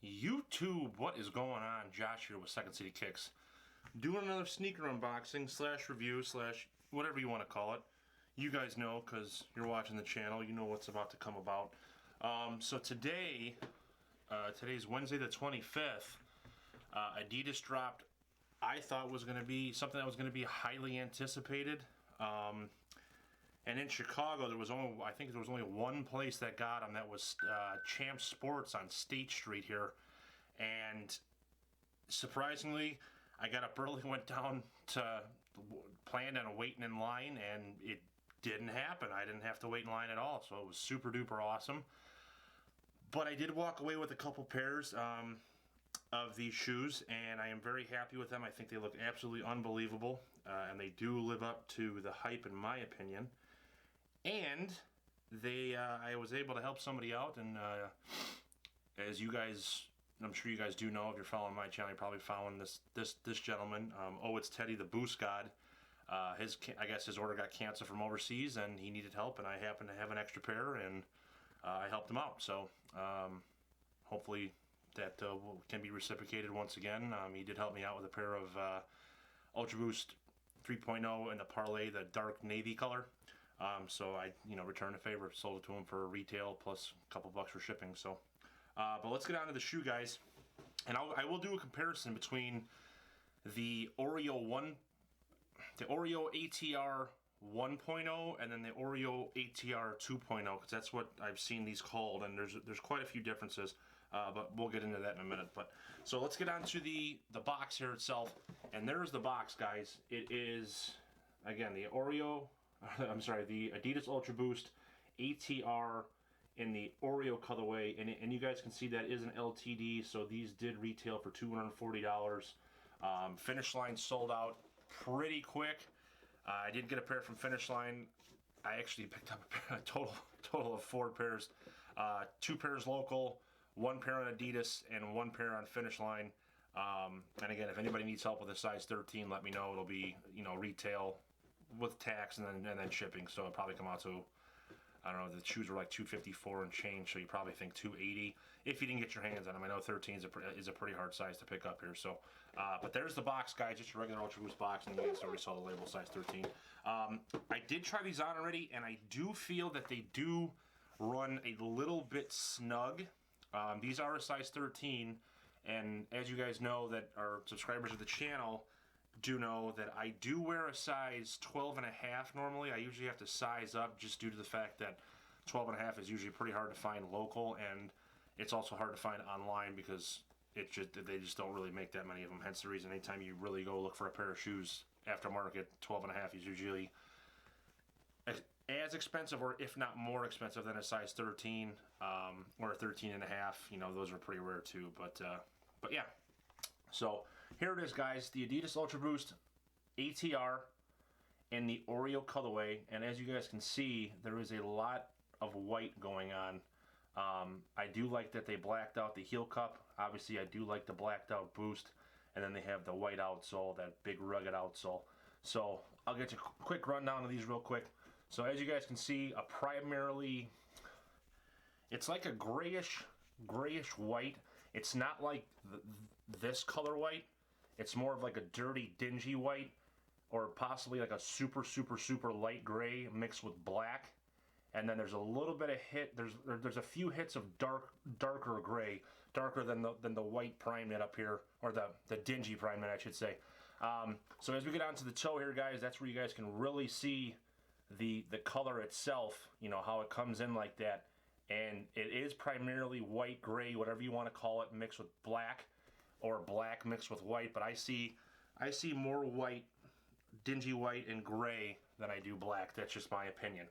YouTube, what is going on? Josh here with Second City Kicks. Doing another sneaker unboxing slash review slash whatever you want to call it. You guys know because you're watching the channel. You know what's about to come about. So today's Wednesday the 25th. Adidas dropped, I thought was going to be something that was going to be highly anticipated. And in Chicago, I think there was only one place that got them. That was Champ Sports on State Street here. And surprisingly, I got up early, went down to planned on waiting in line, and it didn't happen. I didn't have to wait in line at all, so it was super duper awesome. But I did walk away with a couple pairs of these shoes, and I am very happy with them. I think they look absolutely unbelievable, and they do live up to the hype, in my opinion. And I was able to help somebody out, and as you guys, I'm sure you guys do know, if you're following my channel, you're probably following this gentleman. It's Teddy, the Boost God. I guess his order got canceled from overseas, and he needed help, and I happened to have an extra pair, and I helped him out. So hopefully that can be reciprocated once again. He did help me out with a pair of Ultra Boost 3.0 in the Parlay, the dark navy color. So I, returned a favor, sold it to him for retail plus a couple bucks for shipping. So, but let's get on to the shoe, guys. And I will do a comparison between the OREO ATR 1.0 and then the OREO ATR 2.0, because that's what I've seen these called, and there's quite a few differences. But we'll get into that in a minute. But so let's get on to the box here itself. And there's the box, guys. It is, again, the Adidas Ultra Boost ATR in the OREO colorway, and you guys can see that is an LTD, so these did retail for $240. Finish Line sold out pretty quick. I did get a pair from Finish Line. I actually picked up a total of 4 pairs. 2 pairs local, 1 pair on Adidas, and 1 pair on Finish Line. And again, if anybody needs help with a size 13, let me know. It'll be, retail with tax and then shipping, so it'll probably come out to, I don't know, the shoes were like $254 and change, so you probably think $280 if you didn't get your hands on them. I know 13 is a pretty hard size to pick up here. So, but there's the box, guys, just a regular Ultra Boost box, and you guys already saw the label, size 13. I did try these on already, and I do feel that they do run a little bit snug. These are a size 13, and as you guys know that are subscribers of the channel, do know that I do wear a size 12.5 normally. I usually have to size up just due to the fact that 12.5 is usually pretty hard to find local, and it's also hard to find online because they just don't really make that many of them. Hence the reason anytime you really go look for a pair of shoes aftermarket, 12.5 is usually as expensive, or if not more expensive, than a size 13 or a 13.5. Those are pretty rare too. But yeah. So here it is, guys, the Adidas Ultra Boost ATR in the OREO colorway, and as you guys can see, there is a lot of white going on. I do like that they blacked out the heel cup. Obviously, I do like the blacked out boost, and then they have the white outsole, that big rugged outsole. So I'll get you a quick rundown of these real quick. So as you guys can see, it's like a grayish white. It's not like this color white. It's more of like a dirty, dingy white, or possibly like a super light gray mixed with black. And then there's a little bit of there's a few hits of darker gray, darker than the white prime knit up here, or the dingy prime knit, I should say. So as we get onto the toe here, guys, that's where you guys can really see the color itself. How it comes in like that. And it is primarily white, gray, whatever you want to call it, mixed with black, or black mixed with white. But I see more white, dingy white, and gray than I do black. That's just my opinion.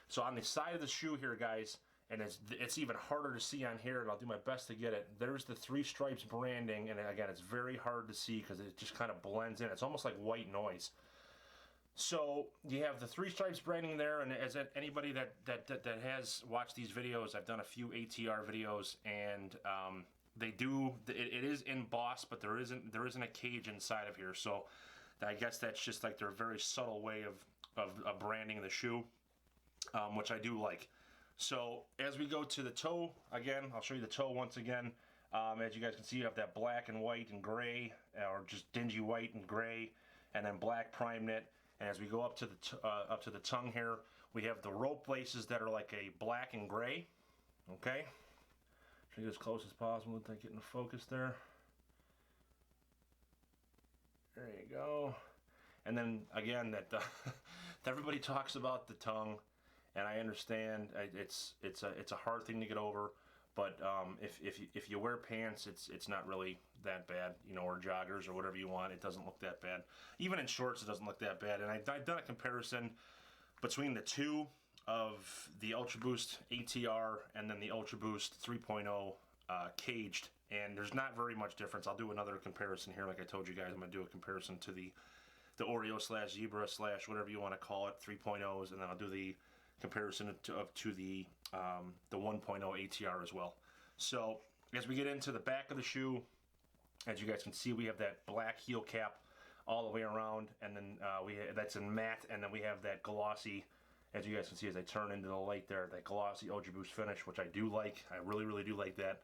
So on the side of the shoe here, guys, and it's even harder to see on here, and I'll do my best to get it. There's the 3 stripes branding, and again, it's very hard to see because it just kind of blends in. It's almost like white noise. So you have the 3 stripes branding there, and as anybody that has watched these videos, I've done a few ATR videos, and it is embossed, but there isn't a cage inside of here. So I guess that's just like their very subtle way of branding the shoe, which I do like. So as we go to the toe, again, I'll show you the toe once again. As you guys can see, you have that black and white and gray, or just dingy white and gray, and then black prime knit. And as we go up to the tongue here, we have the rope laces that are like a black and gray. Okay, try to get as close as possible without getting the focus there. There you go. And then again, that everybody talks about the tongue, and I understand it's a hard thing to get over. But if you wear pants, it's not really that bad, you know, or joggers or whatever you want. It doesn't look that bad. Even in shorts, it doesn't look that bad. And I've done a comparison between the two of the Ultra Boost ATR and then the Ultra Boost 3.0 caged, and there's not very much difference. I'll do another comparison here, like I told you guys. I'm going to do a comparison to the Oreo / Zebra / whatever you want to call it, 3.0s, and then I'll do the comparison to the 1.0 ATR as well. So as we get into the back of the shoe, as you guys can see, we have that black heel cap all the way around, and then that's in matte, and then we have that glossy, as you guys can see as I turn into the light there, that glossy Ultra Boost finish, which I do like. I really do like that.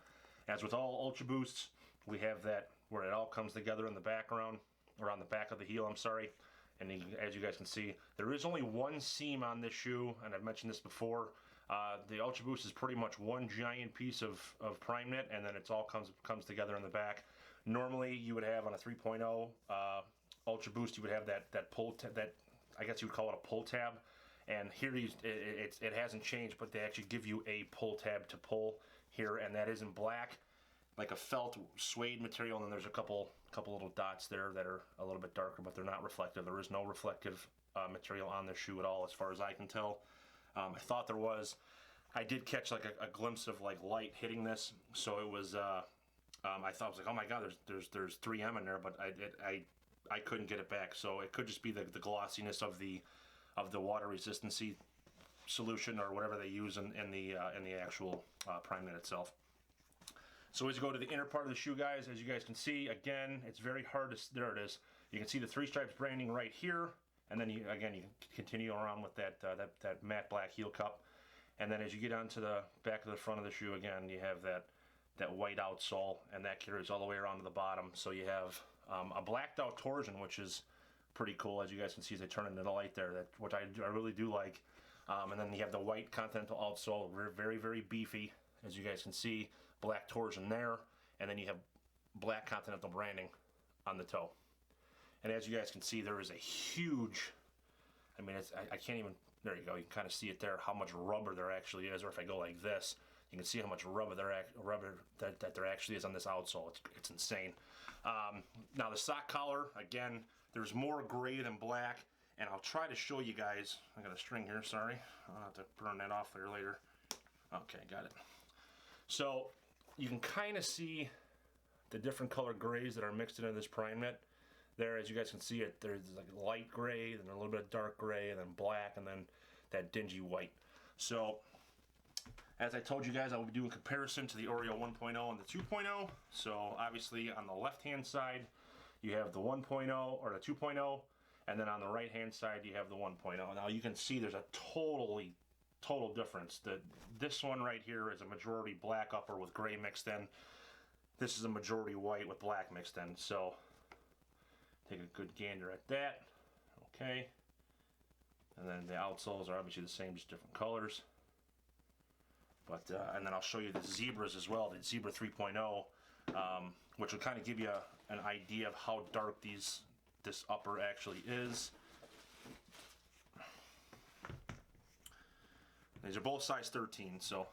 As with all Ultra Boosts, we have that where it all comes together in the background, or on the back of the heel, I'm sorry. And as you guys can see, there is only one seam on this shoe, and I've mentioned this before. The Ultra Boost is pretty much one giant piece of prime knit, and then it all comes together in the back. Normally, you would have on a 3.0 Ultra Boost, you would have that pull that I guess you would call it a pull tab. And here it hasn't changed, but they actually give you a pull tab to pull here, and that is in black, like a felt suede material. And then there's a couple little dots there that are a little bit darker, but they're not reflective. There is no reflective material on the shoe at all, as far as I can tell. I thought there was. I did catch like a glimpse of like light hitting this, so it was. I thought, I was like, oh my god, there's 3M in there, but I couldn't get it back. So it could just be the glossiness of the water resistancy solution or whatever they use in the actual prime knit itself. So as you go to the inner part of the shoe, guys, as you guys can see, again, it's very hard to, there it is. You can see the 3 stripes branding right here, and then you can continue around with that matte black heel cup. And then as you get onto the back of the front of the shoe, again, you have that white outsole, and that carries all the way around to the bottom. So you have a blacked out torsion, which is pretty cool, as you guys can see as I turn into the light there, which I really do like. And then you have the white Continental outsole, very beefy, as you guys can see, black torsion there, and then you have black Continental branding on the toe. And as you guys can see, there is a huge, I mean, I can't even, there you go, you can kind of see it there, how much rubber there actually is. Or if I go like this, you can see how much rubber there actually is on this outsole. It's insane. Now the sock collar, again, there's more gray than black, and I'll try to show you guys. I got a string here, sorry. I'll have to burn that off there later. Okay, got it. So you can kind of see the different color grays that are mixed into this prime knit. There, as you guys can see it, there's like light gray, then a little bit of dark gray, and then black, and then that dingy white. So as I told you guys, I will be doing comparison to the Oreo 1.0 and the 2.0. So obviously on the left-hand side, you have the 1.0 or the 2.0, and then on the right-hand side, you have the 1.0. Now you can see there's a total difference. This one right here is a majority black upper with gray mixed in. This is a majority white with black mixed in. So take a good gander at that. Okay. And then the outsoles are obviously the same, just different colors. But and then I'll show you the zebras as well, the Zebra 3.0, which will kind of give you an idea of how dark this upper actually is. These are both size 13, so.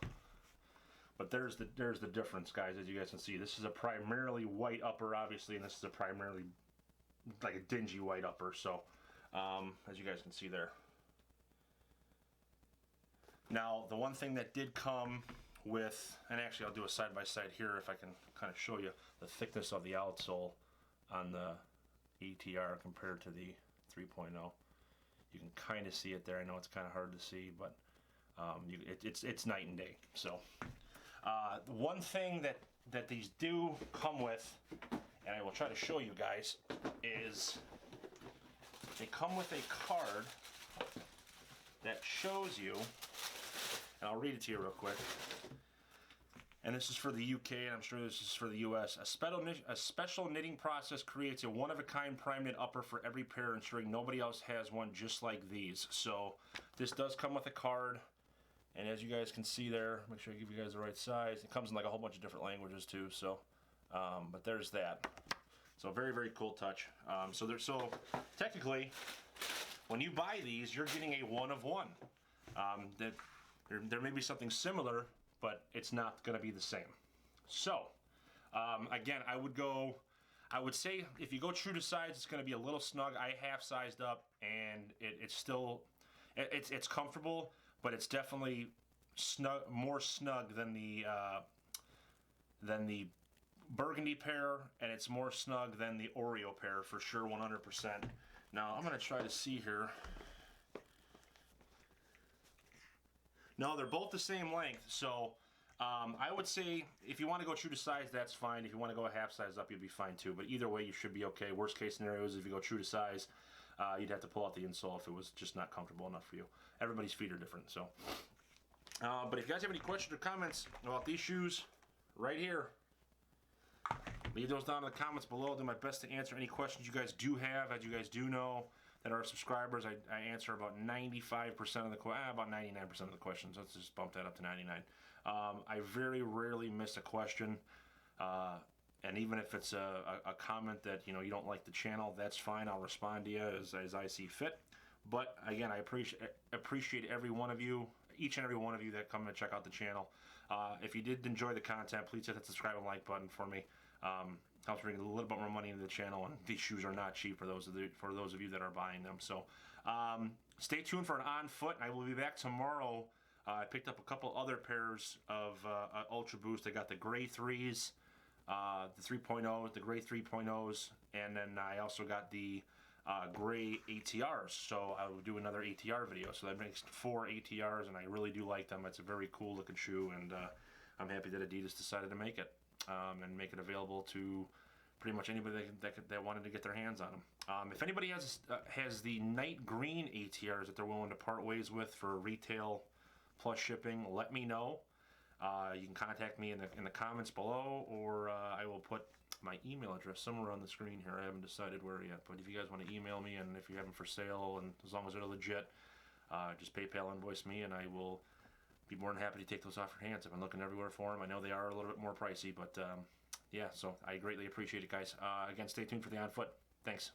But there's the difference, guys. As you guys can see, this is a primarily white upper, obviously, and this is a primarily like a dingy white upper. So, as you guys can see there. Now, the one thing that did come with, and actually I'll do a side-by-side here if I can kind of show you the thickness of the outsole on the ATR compared to the 3.0. You can kind of see it there. I know it's kind of hard to see, but it's night and day. So, one thing that these do come with, and I will try to show you guys, is they come with a card that shows you And I'll read it to you real quick. And this is for the UK, and I'm sure this is for the US. A special knitting process creates a one-of-a-kind prime knit upper for every pair, ensuring nobody else has one just like these. So this does come with a card, and as you guys can see there, make sure I give you guys the right size. It comes in like a whole bunch of different languages too. So, but there's that. So very, very cool touch. So technically, when you buy these, you're getting a one of one. There may be something similar, but it's not going to be the same. So, again, I would say if you go true to size, it's going to be a little snug. I half sized up, and it's comfortable, but it's definitely more snug than the burgundy pair, and it's more snug than the Oreo pair for sure, 100%. Now I'm going to try to see here. No, they're both the same length, so I would say if you want to go true to size, that's fine. If you want to go a half size up, you'll be fine too. But either way, you should be okay. Worst case scenario is if you go true to size, you'd have to pull out the insole if it was just not comfortable enough for you. Everybody's feet are different, so. But if you guys have any questions or comments about these shoes, right here, leave those down in the comments below. I'll do my best to answer any questions you guys do have. As you guys do know, that are subscribers, I answer about 95% of the about 99% of the questions. Let's just bump that up to 99. I very rarely miss a question, and even if it's a comment that you don't like the channel, that's fine. I'll respond to you as I see fit. But again, I appreciate every one of you, each and every one of you that come and check out the channel. If you did enjoy the content, please hit that subscribe and like button for me. Helps bring a little bit more money into the channel, and these shoes are not cheap for those of you that are buying them. So stay tuned for an on foot. I will be back tomorrow. I picked up a couple other pairs of Ultra Boost. I got the gray 3s, the 3.0, the gray 3.0s, and then I also got the gray ATRs. So I will do another ATR video. So that makes 4 ATRs, and I really do like them. It's a very cool looking shoe, and I'm happy that Adidas decided to make it. And make it available to pretty much anybody that wanted to get their hands on them. If anybody has the night green ATRs that they're willing to part ways with for retail plus shipping, let me know. You can contact me in the comments below, or I will put my email address somewhere on the screen here. I haven't decided where yet, but if you guys want to email me, and if you have them for sale, and as long as they're legit, just PayPal invoice me, and I will be more than happy to take those off your hands. I've been looking everywhere for them. I know they are a little bit more pricey, but yeah, so I greatly appreciate it, guys. Again, stay tuned for the On Foot. Thanks.